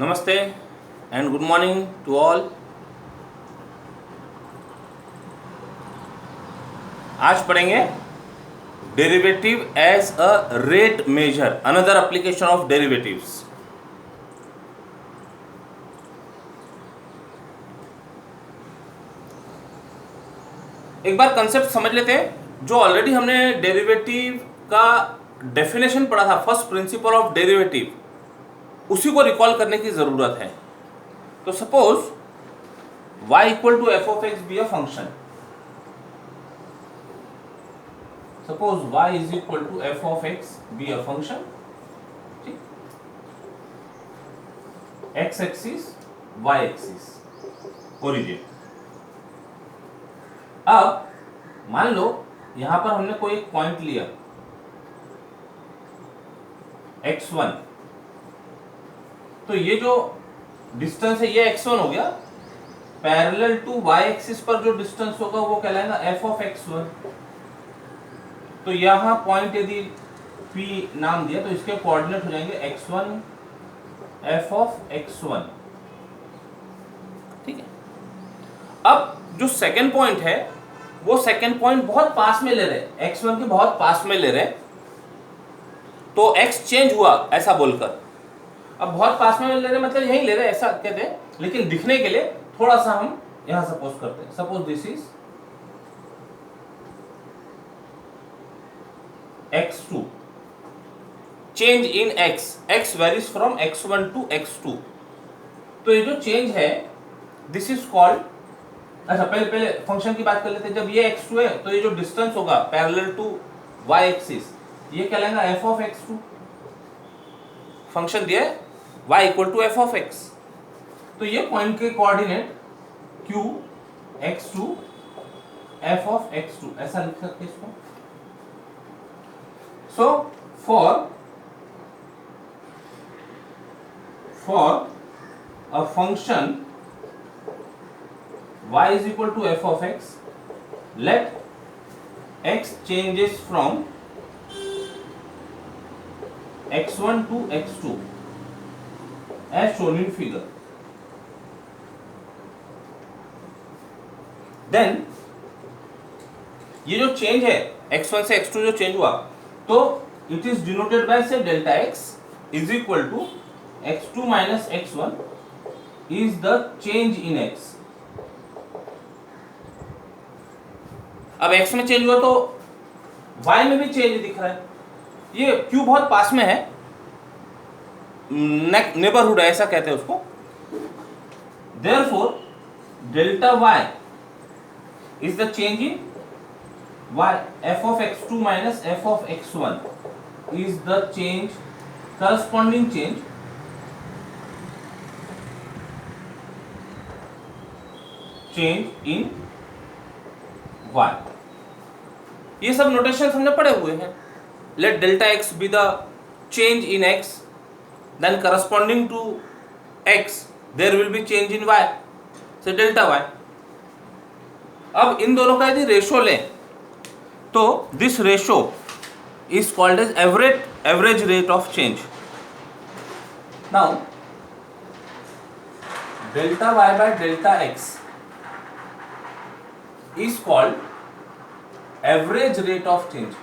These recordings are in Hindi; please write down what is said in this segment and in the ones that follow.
नमस्ते and good morning to all. आज पढ़ेंगे derivative as a rate measure, another application of derivatives. एक बार कंसेप्ट समझ लेते हैं। जो ऑलरेडी हमने डेरिवेटिव का डेफिनेशन पढ़ा था, फर्स्ट प्रिंसिपल ऑफ डेरिवेटिव, उसी को रिकॉल करने की जरूरत है। तो suppose y equal to f of x be a function. Suppose y is equal to f of x be a function. ठीक, x axis y axis origin. अब मान लो यहां पर हमने कोई एक पॉइंट लिया x1, तो ये जो डिस्टेंस है ये x1 हो गया। पैरेलल टू y एक्सिस पर जो डिस्टेंस होगा वो कहलाएगा f ऑफ x1। तो यहां पॉइंट यदि P नाम दिया तो इसके कोऑर्डिनेट हो जाएंगे x1 f ऑफ x1। ठीक है। अब जो सेकंड पॉइंट है वो सेकंड पॉइंट बहुत पास में ले रहे, x1 के बहुत पास में ले रहे, तो x चेंज हुआ ऐसा बोलकर। अब बहुत पास में ले रहे मतलब यहीं ले रहे ऐसा कहते हैं, लेकिन दिखने के लिए थोड़ा सा हम यहां सपोज करते हैं। Suppose this is x2, change in x varies from x1 to x2। तो ये जो चेंज है दिस इज कॉल्ड, अच्छा पहले फंक्शन की बात कर लेते हैं। जब ये x2 है तो ये जो डिस्टेंस होगा पैरेलल टू y एक्सिस ये कहलाएगा f ऑफ x2। फंक्शन दिया है y equal to f of x, तो ये पॉइंट के coordinate q x2 f of x2 ऐसा लिख सकते हैं इसको। So for a function y is equal to f of x, let x changes from x1 to x2 as shown in figure. Then ये जो चेंज है x1 से x2 जो चेंज हुआ, तो it is denoted by say delta x is equal to x2 minus x1 is the change in x। अब x में चेंज हुआ तो y में भी चेंज दिख रहा है। ये q बहुत पास में है, नेबरहुड है ऐसा कहते हैं उसको। Therefore delta y is the change in y, f of x2 minus f of x1 is the change, corresponding change in y। ये सब नोटेशन हमने पढ़े हुए हैं। Let delta x be the change in x, then corresponding to x there will be change in y, so delta y। अब इन दोनों का यदि रेशो लें तो this ratio is called as average rate of change. Now delta y by delta x is called average rate of change.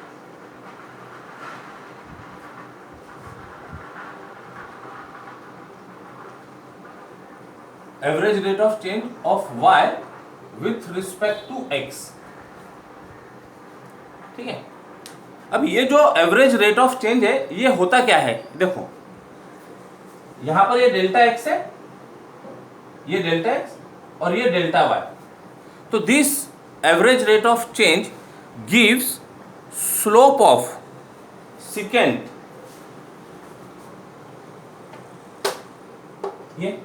Average rate of change of y with respect to x। ठीक है। अब ये जो एवरेज रेट ऑफ चेंज है ये होता क्या है, देखो यहां पर ये डेल्टा x है, ये डेल्टा x और ये डेल्टा y। तो this average rate of change gives slope of second, ये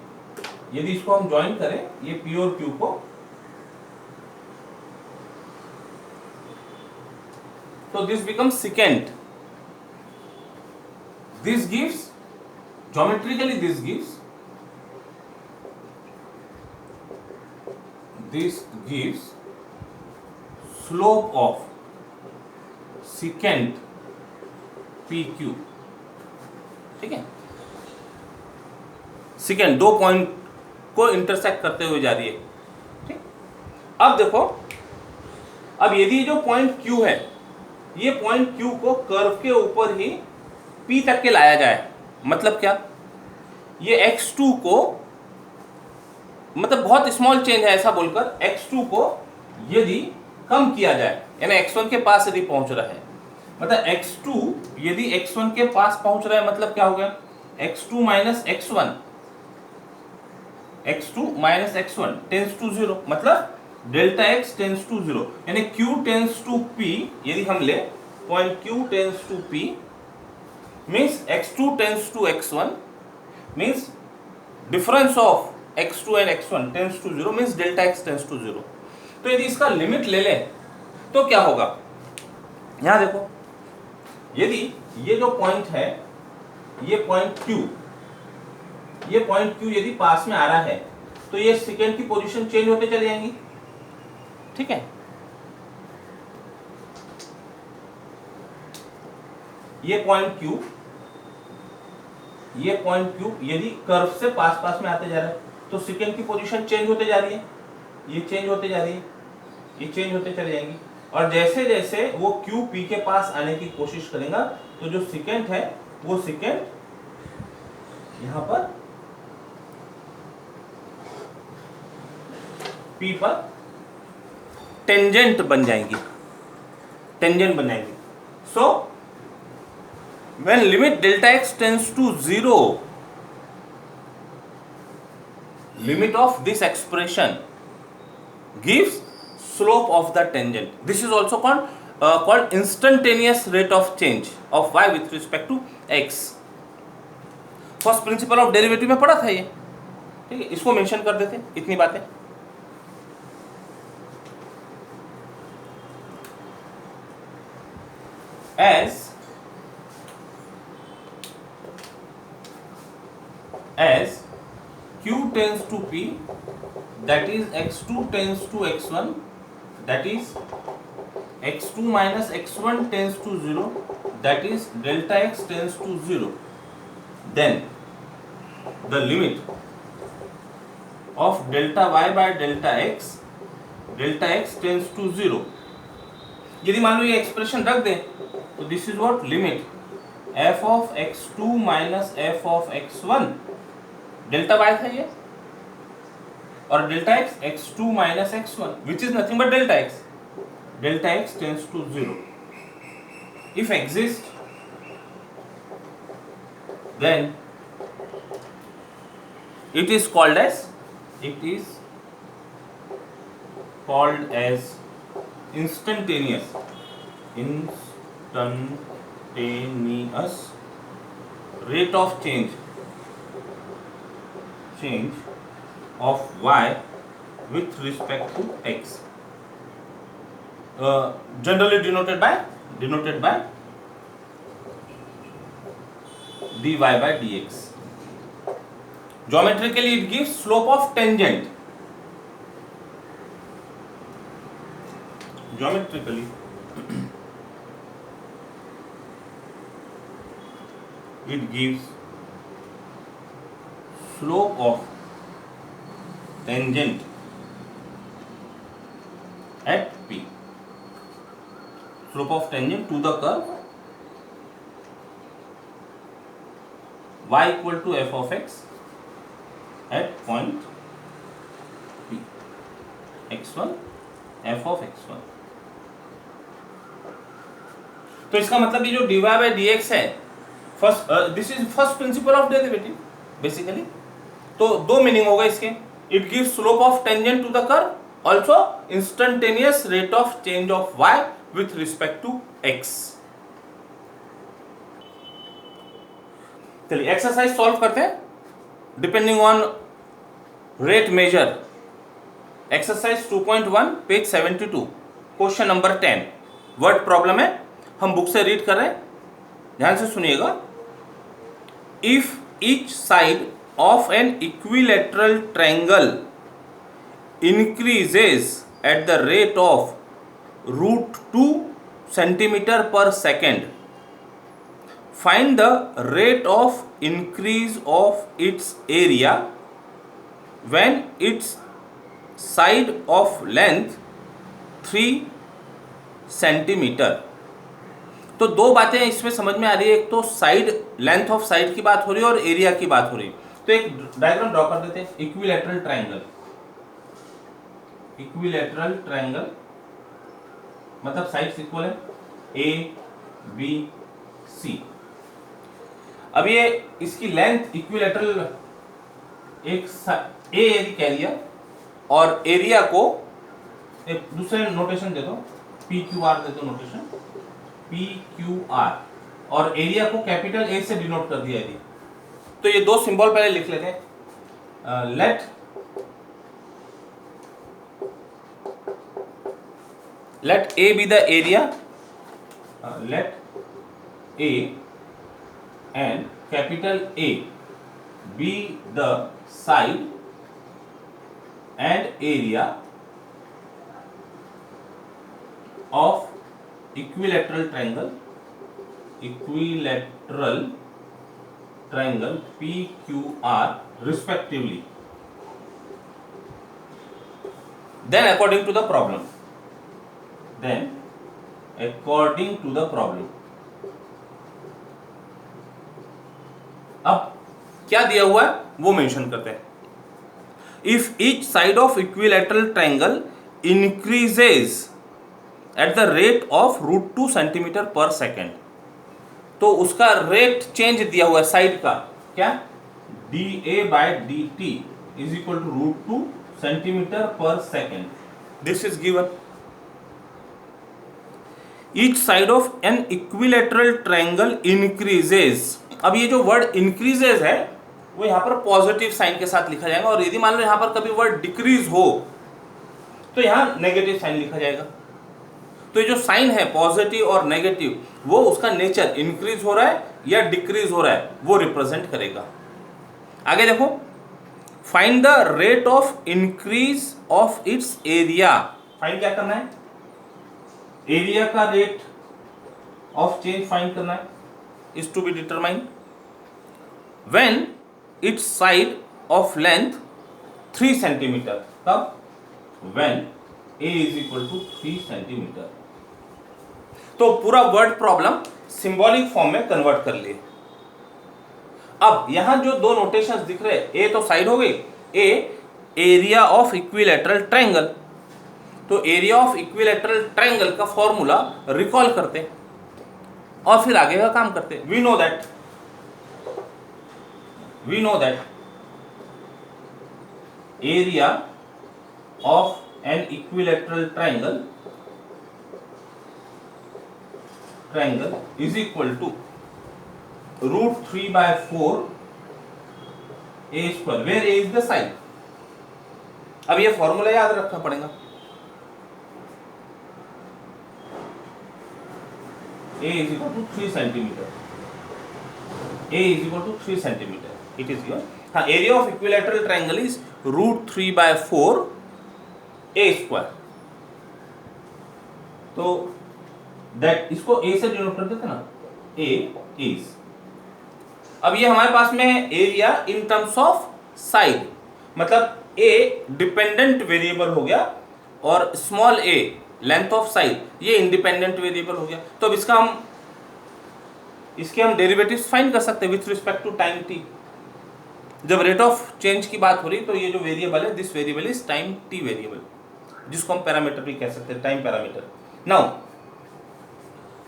यदि इसको हम ज्वाइन करें ये p और q को, तो this becomes secant. This gives, geometrically this gives slope of secant PQ। ठीक है। सेकेंड, दो पॉइंट को इंटरसेक्ट करते हुए जा रही है। ठीक, अब देखो, अब यदि जो पॉइंट Q है, ये पॉइंट Q को कर्व के ऊपर ही P तक के लाया जाए, मतलब क्या, ये x2 को, मतलब बहुत स्मॉल चेंज है ऐसा बोलकर, x2 को यदि कम किया जाए, यानी x1 के पास यदि पहुंच रहा है, मतलब x2 यदि x1 के पास पहुंच रहा है, मतलब क्या हो गया, x2 minus x1, x2 minus x1 tends to 0, मतलब डेल्टा x टेंस टू 0, यानी Q टेंस टू P, यदि हम ले point Q tends to P means x2 tends to x1 means difference of x2 and x1 tends to 0 means delta x tends to 0। तो यदि इसका लिमिट ले लें तो क्या होगा, यहां देखो, यदि ये जो पॉइंट है, ये पॉइंट Q यदि पास में आ रहा है तो ये सेकेंड की पोजीशन चेंज होते चले जाएंगी। ठीक है, ये पॉइंट Q यदि कर्व से पास में आते जा रहा है तो सेकेंड की पोजीशन चेंज होते जा रही है, ये चेंज होते जा रही है, ये चेंज होते चले जाएंगी, और जैसे जैसे वो Q P के पास आने की कोशिश करेगा तो जो सेकेंड है वो सेकेंड यहां पर P पर टेंजेंट बन जाएंगी, सो when limit delta x tends to 0, limit of this expression gives slope of the tangent. This is also called instantaneous rate of change of y with respect to x. First principle of derivative में पढ़ा था ये, ठीक है, इसको मेंशन कर देते, इतनी बातें। as Q tends to P, that is x2 tends to x1, that is x2 minus x1 tends to 0, that is delta x tends to 0, then the limit of delta y by delta x tends to 0। यदि मान लो ये एक्सप्रेशन रख दें तो this is what, limit f of x2 minus f of x1, delta y था ये, और delta x x2 minus x1 which is nothing but delta x tends to 0। if exist then it is called as instantaneous rate of change of y with respect to x, generally denoted by dy by dx। geometrically it gives slope of tangent, geometrically it gives slope of tangent at P, slope of tangent to the curve y equal to f of x at point P, x1 f of x1। तो इसका मतलब ये जो dy by dx है, this is first principle of derivative basically. तो दो मीनिंग होगा इसके, it gives slope of tangent to the curve, also instantaneous rate of change of y with respect to x। चलिए एक्सरसाइज सॉल्व करते हैं depending on rate measure. Exercise 2.1 page 72, question number 10, word problem है, हम बुक से रीड कर रहे हैं, ध्यान से सुनिएगा। If each side of an equilateral triangle increases at the rate of √2 centimeter per second find the rate of increase of its area when its side of length 3 centimetre. तो दो बातें इसमें समझ में आ रही है, एक तो साइड लेंथ ऑफ साइड की बात हो रही है और एरिया की बात हो रही है। तो एक डायग्राम ड्रॉ कर देते हैं। इक्विलैटरल ट्रायंगल, इक्विलैटरल ट्रायंगल मतलब साइड्स इक्वल है, ए बी सी। अब ये इसकी लेंथ इक्विलैटरल एक ए यदि कह दिया और एरिया को एक दूसरे नोटेशन दे दो, पी क्यू आर दे दो नोटेशन, पी क्यू आर, और एरिया को कैपिटल ए से डिनोट कर दिया यदि, तो ये दो सिंबल पहले लिख लेते हैं। Let a be the area, let a and capital A be the side and area of equilateral triangle, equilateral triangle PQR respectively. Then according to the problem, then according to the problem, अब क्या दिया हुआ है वो मेंशन करते हैं। If each side of equilateral triangle increases at the rate of √2 centimetre per second, तो उसका रेट चेंज दिया हुआ है साइड का, क्या, dA/dt is equal to √2 centimetre per second. This is given. Each side of an equilateral triangle increases, अब ये जो वर्ड इंक्रीजेज है वो यहाँ पर पॉजिटिव साइन के साथ लिखा जाएगा, और यदि मान लो यहाँ पर कभी वर्ड डिक्रीज हो तो यहाँ नेगेटिव साइन लिखा जाएगा। तो ये जो साइन है पॉजिटिव और नेगेटिव, वो उसका नेचर इंक्रीज हो रहा है या डिक्रीज हो रहा है वो रिप्रेजेंट करेगा। आगे देखो, find the rate of increase of its area. Find क्या करना है, एरिया का रेट ऑफ चेंज फाइंड करना है, is to be determined when its side of length 3 centimeter, तब when a is equal to 3 centimeter। तो पूरा वर्ड प्रॉब्लम सिंबॉलिक फॉर्म में कन्वर्ट कर लिए। अब यहां जो दो नोटेशंस दिख रहे हैं, ए तो साइड हो गई, a area of equilateral triangle, तो एरिया ऑफ इक्विलैटरल ट्रायंगल का फॉर्मूला रिकॉल करते हैं और फिर आगे का काम करते हैं। We know that area of an equilateral triangle is equal to √3/4 a square, where a is the side. अब ये फॉर्मूला याद रखना पड़ेगा, a is equal to 3 centimeter, a is equal to 3 centimeter, it is given। हाँ, area of equilateral triangle is √3/4 a square, तो that इसको a से डिनोट कर देते ना, a is। अब ये हमारे पास में है area in terms of side, मतलब a डिपेंडेंट वेरिएबल हो गया और small a length of side ये इंडिपेंडेंट वेरिएबल हो गया। तो अब इसके हम डेरिवेटिव्स फाइंड कर सकते हैं with respect to time t। जब रेट ऑफ चेंज की बात हो रही तो ये जो वेरिएबल है, this variable is time t variable, जिसको हम पैरामीटर भी कह सकते हैं, टाइम पैरामीटर। नाउ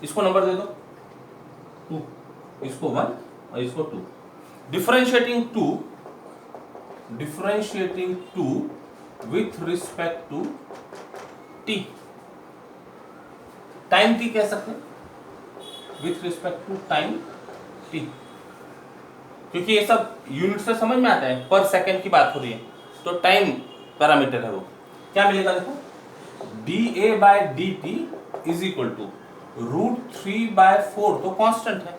इसको नंबर दे दो 2, इसको 1 और इसको 2। Differentiating 2 with respect to t, time t कह सकते हैं with respect to time t, क्योंकि ये सब यूनिट से समझ में आता है, पर सेकेंड की बात हो रही है तो टाइम पैरामीटर है वो। क्या मिलेगा देखो, dA/dt इज इक्वल टू √3/4, तो कांस्टेंट है,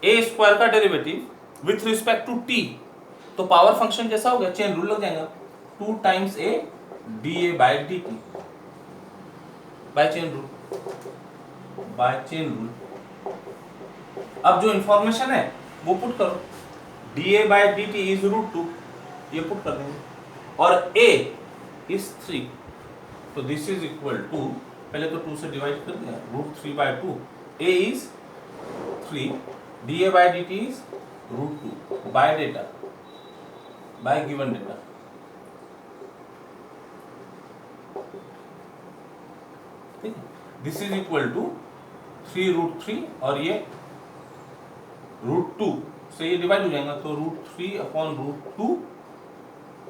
a स्क्वायर का derivative with respect to t, तो पावर फंक्शन जैसा हो गया, चेन रूल लग जाएगा, 2 times a dA/dt by chain rule. अब जो इंफॉर्मेशन है वो पुट करो, dA/dt इज √2, ये पुट कर देंगे, और a इज 3, तो दिस इज इक्वल टू, पहले तो 2 से डिवाइड कर दिया, √3/2, a is 3, dA/dt is √2 bye data, bye given data. ठीक है, दिस इज इक्वल टू 3√3 और ये √2 से ये डिवाइड हो जाएगा, तो √3/√2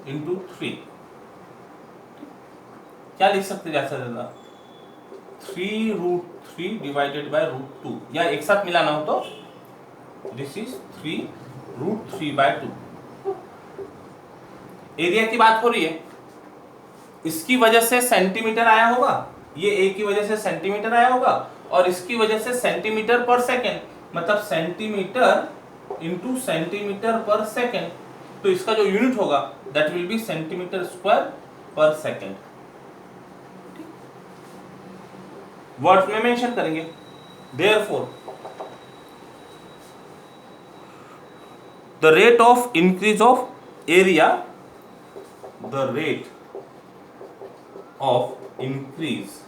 इंटू 3। क्या लिख सकते जैसा ज्यादा, 3√3 डिवाइडेड बाय √2, या एक साथ मिलाना हो तो दिस इज 3√3/2। एरिया की बात हो रही है, इसकी वजह से सेंटीमीटर आया होगा, ये ए की वजह से सेंटीमीटर आया होगा, और इसकी वजह से सेंटीमीटर पर सेकेंड, मतलब centimetre into centimetre per second, तो इसका जो यूनिट होगा that will be centimetre square पर सेकेंड। वर्ड में मेंशन करेंगे, therefore the rate of increase of area, the rate of increase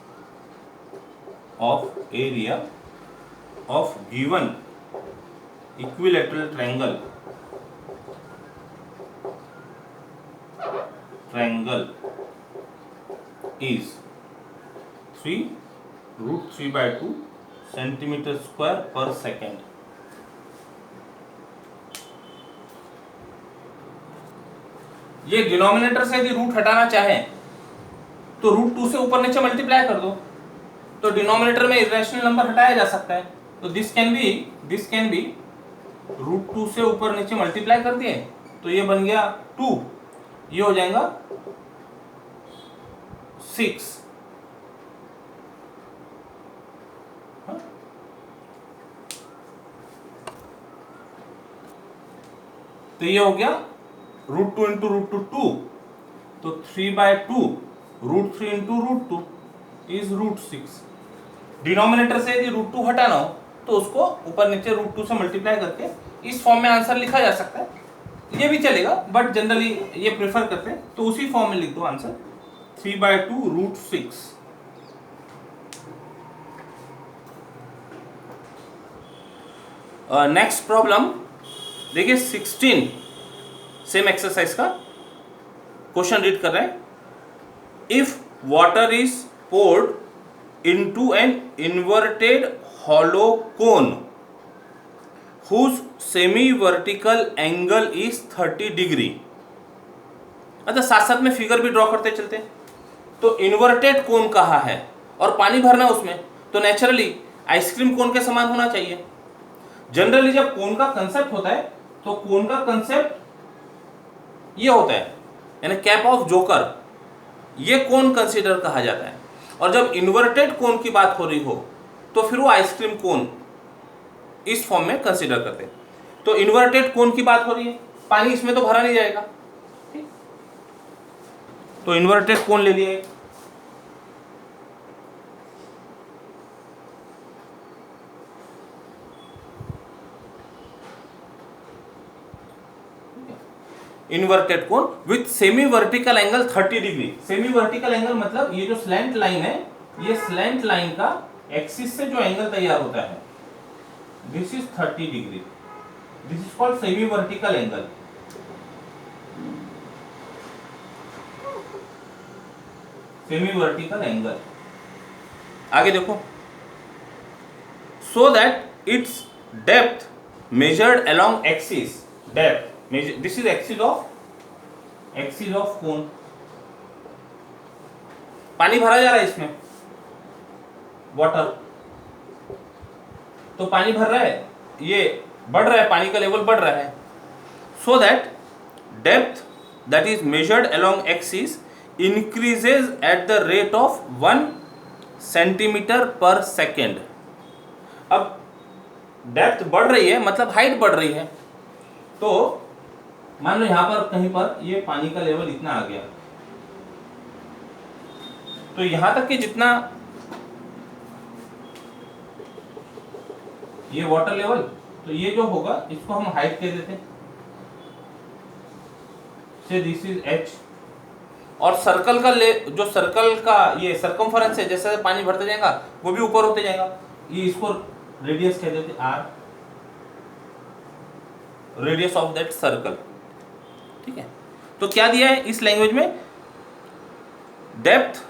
of area of given equilateral triangle is 3√3/2 centimeter square per second। ये डिनोमिनेटर से यदि रूट हटाना चाहें तो √2 से ऊपर नीचे मल्टीप्लाई कर दो, तो डिनोमिनेटर में इरेशनल नंबर हटाया जा सकता है, तो दिस कैन बी √2 से ऊपर नीचे मल्टीप्लाई कर दिए तो ये बन गया 2, ये हो जाएगा 6। तो ये हो गया √2 इंटू √2 तो 3/2, √3 इंटू √2 इज √6। डिनोमिनेटर से यदि √2 हटाना हो तो उसको ऊपर नीचे √2 से मल्टीप्लाई करके इस फॉर्म में आंसर लिखा जा सकता है, ये भी चलेगा बट जनरली ये प्रेफर करते हैं, तो उसी फॉर्म में लिख दो आंसर 3/2 √6। नेक्स्ट प्रॉब्लम देखिए 16, सेम एक्सरसाइज का क्वेश्चन रीड कर रहे हैं। If water is poured into an inverted hollow cone whose semi vertical angle is 30 degree. अच्छा साथ साथ में फिगर भी ड्रॉ करते चलते हैं। तो इन्वर्टेड कोन कहा है और पानी भरना उसमें, तो नेचुरली आइसक्रीम कोन के समान होना चाहिए। जनरली जब कोन का कंसेप्ट होता है तो कोन का कंसेप्ट ये होता है, यानी कैप ऑफ जोकर, ये कोन कंसीडर कहा जाता है। और जब इन्वर्टेड कोन की बात हो रही हो तो फिर वो आइसक्रीम कोन इस फॉर्म में कंसीडर करते हैं। तो इन्वर्टेड कोन की बात हो रही है, पानी इसमें तो भरा नहीं जाएगा, ठीक? तो इन्वर्टेड कोन ले लिया। Inverted cone with semi vertical angle 30 degree. Semi vertical angle मतलब ये जो स्लैंट लाइन है, ये स्लैंट लाइन का एक्सिस से जो एंगल तैयार होता है this is 30 degree, this is called semi vertical angle. Semi vertical angle आगे देखो, so that it's depth measured along axis, depth this is axis of cone. पानी भरा जा रहा है इसमें, वाटर, तो पानी भर रहा है, ये बढ़ रहा है, पानी का लेवल बढ़ रहा है। So that depth that is measured along axis increases at the rate of 1 centimetre per second. अब डेप्थ बढ़ रही है मतलब हाइट बढ़ रही है, तो मान लो यहां पर कहीं पर ये पानी का लेवल इतना आ गया, तो यहां तक कि जितना ये वाटर लेवल तो ये जो होगा इसको हम हाइट कह देते हैं, से दिस इज h। और सर्कल का जो सर्कल का ये सर्कमफरेंस है, जैसे पानी भरते जाएगा वो भी ऊपर होते जाएगा, ये इसको रेडियस कह देते r, radius of that circle. ठीक है, तो क्या दिया है इस लैंग्वेज में, depth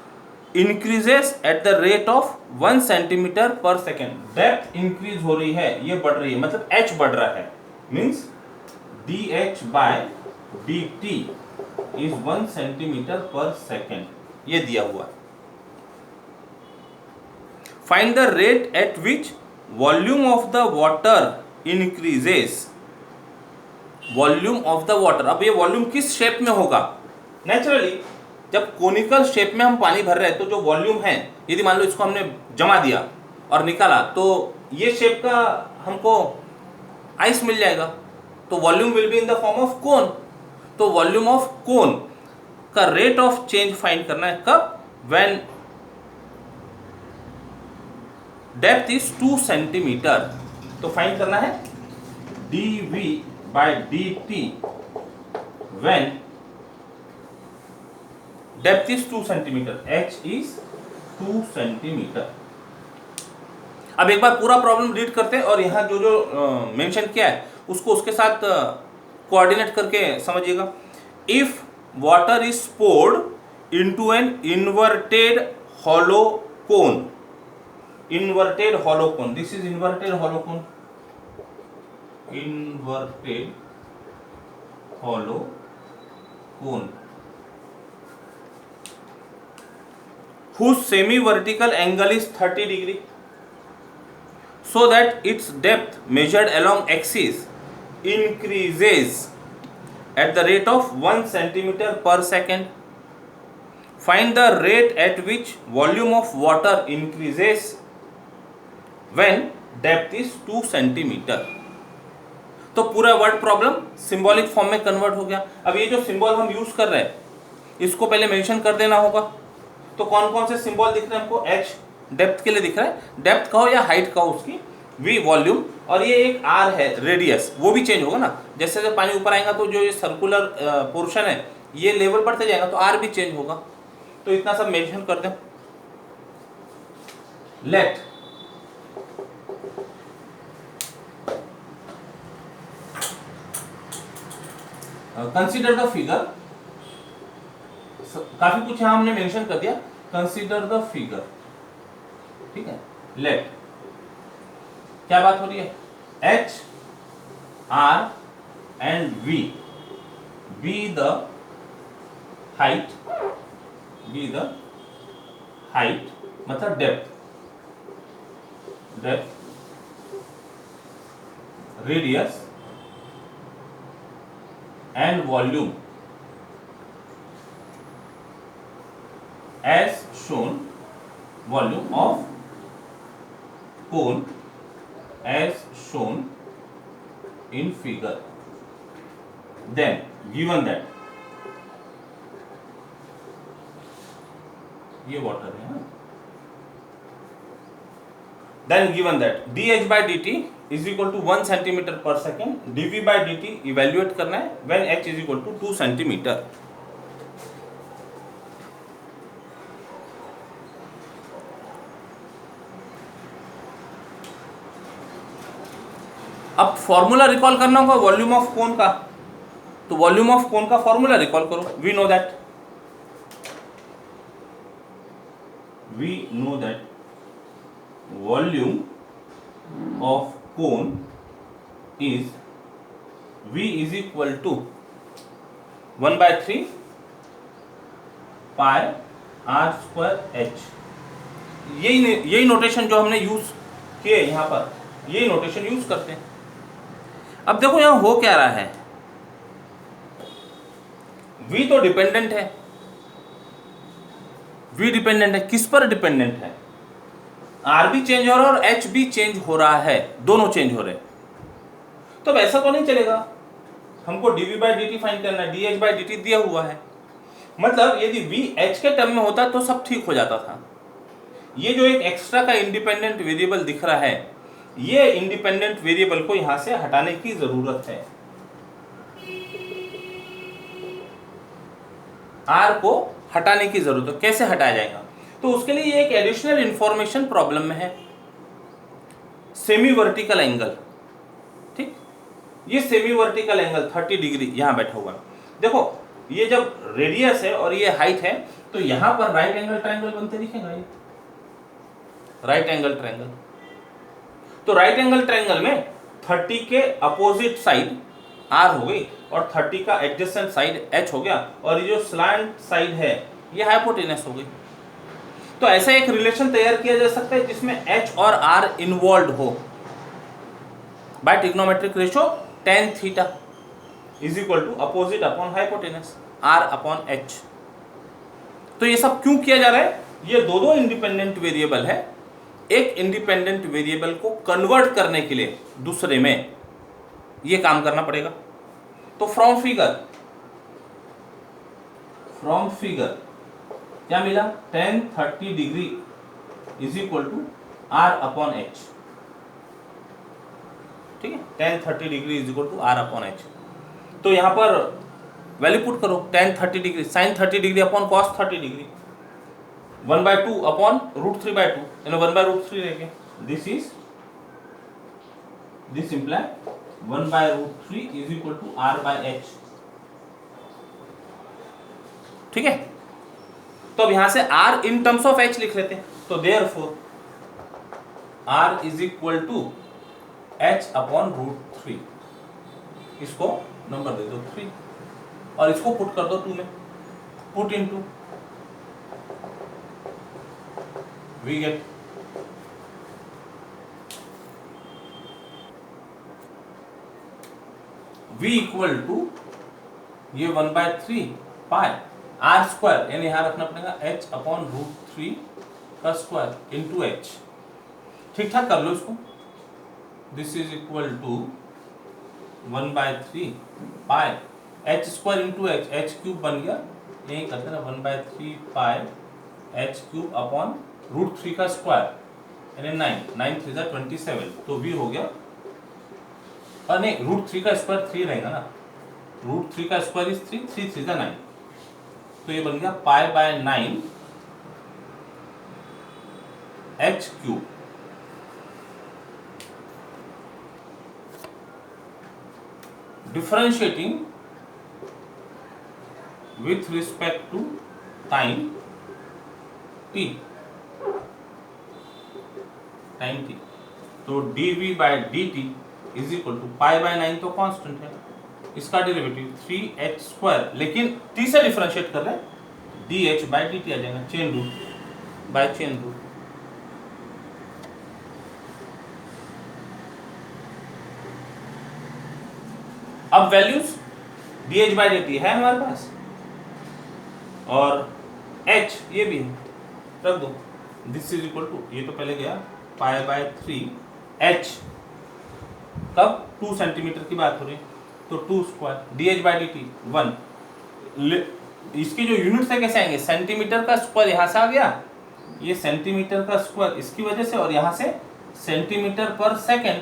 increases at the rate of 1 centimetre per second. Depth increase हो रही है, ये बढ़ रही है, मतलब h बढ़ रहा है, मींस dh बाय dt is 1 centimetre per second, ये दिया हुआ। Find the rate at which volume of the water increases. Volume of the water, अब ये वॉल्यूम किस शेप में होगा? नेचुरली जब कोनिकल शेप में हम पानी भर रहे हैं तो जो वॉल्यूम है, यदि मान लो इसको हमने जमा दिया और निकाला तो ये शेप का हमको आइस मिल जाएगा, तो volume will be in the form of cone. तो वॉल्यूम ऑफ कोन का रेट ऑफ चेंज फाइंड करना है, कब? When depth is 2 centimetre. तो फाइंड करना है dv by dt when depth is 2 centimeter, h is 2 centimeter। अब एक बार पूरा प्रॉब्लम रीड करते हैं और यहाँ जो जो मेंशन किया है उसको उसके साथ कोऑर्डिनेट करके समझिएगा। If water is poured into an inverted hollow cone, inverted hollow cone, this is inverted hollow cone, inverted hollow cone whose semi-vertical angle is 30 degree, so that its depth measured along axis increases at the rate of 1 centimeter per second. Find the rate at which volume of water increases when depth is 2 centimeter। तो पूरा वर्ड प्रॉब्लम सिंबॉलिक फॉर्म में कन्वर्ट हो गया। अब ये जो सिंबल हम यूज कर रहे हैं इसको पहले मेंशन कर देना होगा। तो कौन कौन से सिंबल दिख रहे हैं हमको? h डेप्थ के लिए दिख रहा है, डेप्थ कहो या हाइट कहो उसकी, v वॉल्यूम, और ये एक r है रेडियस, वो भी चेंज होगा ना। जैसे जैसे पानी ऊपर आएगा तो जो ये सर्कुलर पोर्शन है ये लेवल बढ़ते जाएगा तो r भी चेंज होगा। तो इतना सब मेंशन कर दें। लेट कंसीडर द फिगर, काफी कुछ यहां हमने मेंशन कर दिया। कंसीडर द फिगर, ठीक है। लेट क्या बात हो रही है? h r and v be the height, मतलब depth, radius and volume as shown, volume of cone as shown in figure। Then given that ये वाटर है, then given that dh by dt is equal to 1 centimeter per second, dv by dt evaluate करना है when h is equal to 2 centimeter। अब फॉर्मूला रिकॉल करना होगा वॉल्यूम ऑफ कोन का, तो वॉल्यूम ऑफ कोन का फॉर्मूला रिकॉल करो। We know that volume of cone is V is equal to 1/3 pi r square h। यही नोटेशन जो हमने यूज किए यहाँ पर, यही नोटेशन यूज करते हैं। अब देखो यहाँ हो क्या रहा है, V तो डिपेंडेंट है, V डिपेंडेंट है, किस पर डिपेंडेंट है? R भी चेंज हो रहा है और H भी चेंज हो रहा है, दोनों चेंज हो रहे हैं। तो ऐसा तो नहीं चलेगा, हमको dv by dt फाइंड करना है, dh by dt दिया हुआ है। मतलब यदि v h के टर्म में होता तो सब ठीक हो जाता था। ये जो एक एक्स्ट्रा का इंडिपेंडेंट वेरिएबल दिख रहा है ये इंडिपेंडेंट वेरिएबल को यहां से हटाने की जरूरत है। आर को हटाने की जरूरत है। कैसे हटाया जाएगा? तो उसके लिए ये एक एडिशनल इंफॉर्मेशन प्रॉब्लम में है, सेमी वर्टिकल एंगल। ठीक, ये सेमी वर्टिकल एंगल 30 डिग्री यहां बैठा हुआ है। देखो ये जब रेडियस है और ये हाइट है, तो यहां पर राइट एंगल ट्रायंगल बनते दिखेगा, ये राइट एंगल ट्रायंगल। तो राइट एंगल ट्रायंगल में 30 के अपोजिट साइड आर हो गई और 30 का एडजेसेंट साइड एच हो गया, और ये जो स्लैंट साइड है ये हाइपोटेनस हो गई। तो ऐसा एक रिलेशन तैयार किया जा सकता है जिसमें एच और आर इन्वॉल्व हो by trigonometric ratio tan theta is equal to opposite upon hypotenuse r upon h. तो ये सब क्यों किया जा रहा है? ये दो इंडिपेंडेंट वेरिएबल है, एक इंडिपेंडेंट वेरिएबल को कन्वर्ट करने के लिए दूसरे में ये काम करना पड़ेगा। तो फ्रॉम फिगर क्या मिला? tan 30 degree is equal to r upon h. ठीक है, tan 30 degree is equal to r upon h. तो यहां पर वैल्यू पुट करो, tan 30 degree sin 30 degree upon cos 30 degree 1/2 upon √3/2, यानी 1/√3 रह गया। This imply 1/√3 is equal to r/h। ठीक है, तो अब यहां से r in terms of h लिख लेते हैं। तो therefore r is equal to h upon √3। इसको नंबर दे दो 3 और इसको पुट कर दो 2 में, put in 2, we get v equal to ये 1/3 पाई आर स्क्वायर, यानी यहां रखना पड़ेगा h अपॉन √3 का स्क्वायर इंटू h। ठीक ठाक कर लो इसको। This is equal to 1/3 pi h square into h cube बन गया, यही करते ना 1/3 पाई h क्यूब अपॉन √3 का स्क्वायर यानी 9 3 जा 27। तो v हो गया, और नहीं √3 का स्क्वायर 3 रहेगा ना, √3 का स्क्वायर इज 3, 3 3 जा 9, तो ये बन गया π/9 h cube. Differentiating with respect to time t, तो dv/dt इज इक्वल टू π/9 तो कांस्टेंट है, इसका डेरिवेटिव 3h², लेकिन t से डिफरेंशिएट कर रहे हैं, dh/dt आ जाएगा, chain rule by chain rule. अब वैल्यूज dh/dt है हमारे पास और h ये भी है, रख दो। दिस इज इक्वल टू, ये तो पहले गया π/3 h, कब 2 सेंटीमीटर की बात हो रही है, तो 2 स्क्वायर dh/dt 1। इसके जो यूनिट्स है कैसे आएंगे? सेंटीमीटर का स्क्वायर यहाँ से आ गया, ये सेंटीमीटर का स्क्वायर इसकी वजह से, और यहाँ से सेंटीमीटर पर सेकेंड,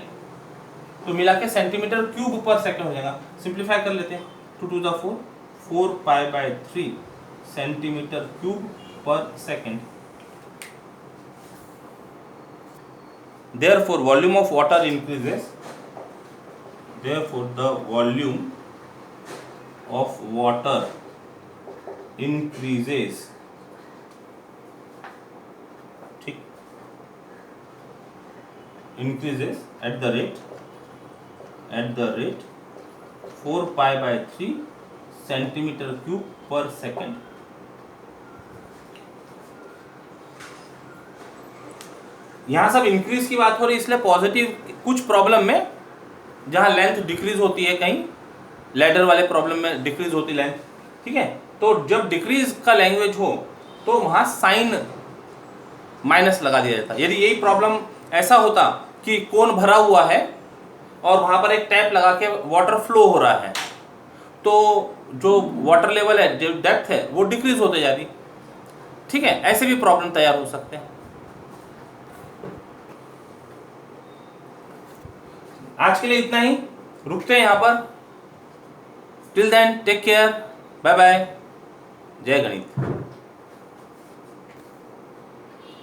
तो मिला के सेंटीमीटर क्यूब पर सेकेंड हो जाएगा। सिंप्लीफाई कर लेते हैं, 2 2 4 4 π/3 सेंटीमीटर क्यूब पर second. Therefore volume of water increases, therefore the volume of water increases, ठीक, increases at the rate 4 π/3 centimetre cube पर सेकेंड। यहां सब इंक्रीज की बात हो रही है, इसलिए पॉजिटिव। कुछ प्रॉब्लम में जहां लेंथ डिक्रीज होती है, कहीं लैडर वाले प्रॉब्लम में डिक्रीज होती लेंथ, ठीक है, तो जब डिक्रीज का लैंग्वेज हो तो वहां साइन माइनस लगा दिया जाता है। यदि यही प्रॉब्लम ऐसा होता कि कोन भरा हुआ है और वहां पर एक टैप लगा के वाटर फ्लो हो रहा है, तो जो वाटर लेवल है, जो डेप्थ है, वो डिक्रीज होते जाती, ठीक है, ऐसे भी प्रॉब्लम तैयार हो सकते हैं। आज के लिए इतना ही, रुकते हैं यहाँ पर। Till then take care, bye bye, जय गणित।